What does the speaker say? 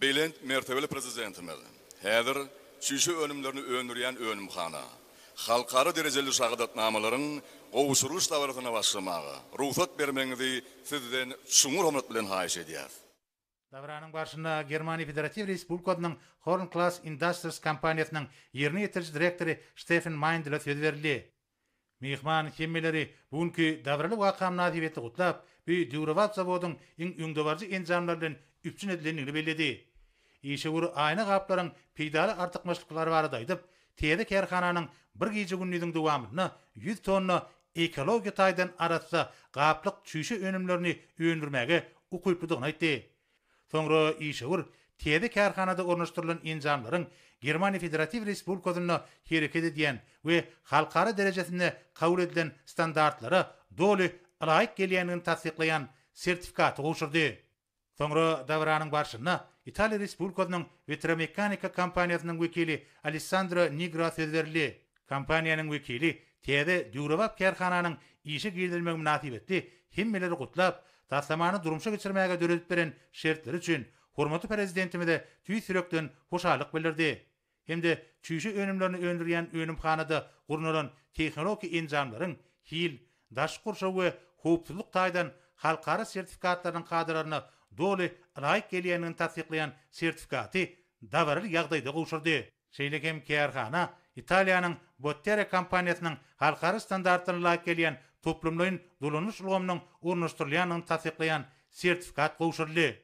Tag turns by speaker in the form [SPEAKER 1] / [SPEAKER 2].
[SPEAKER 1] Beylent mertebeli prezidentimiz. Häzir şüşe önümlerini öndürýän önümxana. Halkara derejeli şahadatnamalaryň gowuşuruş dawratyna başlamagy, ruhsat bermeňizi sizden şuňur hormat bilen haýyş edýär.
[SPEAKER 2] Davranyň başynda Germaniýa Federativ Respublikasynyň Horn Class Industries kompaniýasynyň ýerine ýetiriji direktory Stefan Meindl söz berdi. Mehman hemmeleri bugünkü davraly wakam nazibeti gutlap, bu Duravat zawodyň öňdebarjy enjamlaryň üpçün edilenini bellädi. Işegur aýna gaplaryň peýdaly artykmaçlyklary barada aýdyp, Täze kerhananyň bir gije günniň dowamyna 100 tonna ekologiýa taýdan aratsa gaplyk çüşe önümlerini öndürmäge ukuyplydygyny aýtdy. Soňra işegur Täze kerhanada ornaşdyrylan enjamlaryň Germaniýa Federativ Respublikasyna hereket edýän we halkara derejesinde kabul edilen standartlara doly laýyk gelýänini tasdiklayan sertifikaty gowşurdy. Soňra davranyň başynda Italiýa Respublikasynyň Vetromekanika kompaniýasynyň wekili Alessandro Nigra söz berdi. Kompaniýanyň wekili Täze Duravat kerhananyň işe girilmegi münasibetli hemmeleri gutlap, taslamany durumşa geçirmäge döredip beren şertleri üçin hormatly prezidentimize tüý sürekden hoşalyk bildirdi. Hemde çüşe önümlerini öndürýän önümxanada gurnulan tehnologi enjamlaryň hil, daş gurşaw we howpsuzlyk taýdan halkara sertifikatlarynyň kadrlaryna doly laýyk gelýänini tasdiklayan sertifikaty dawaryl ýagdaýda gowşurdy. Şeýlekem kerhana Italiýanyň Bottere kompaniýasynyň halkara standartlaryna laýyk gelýän toplumlaryň dolanyş ulgamynyň ornaşdyrylýanyny tasdiklayan sertifikat gowşurdy.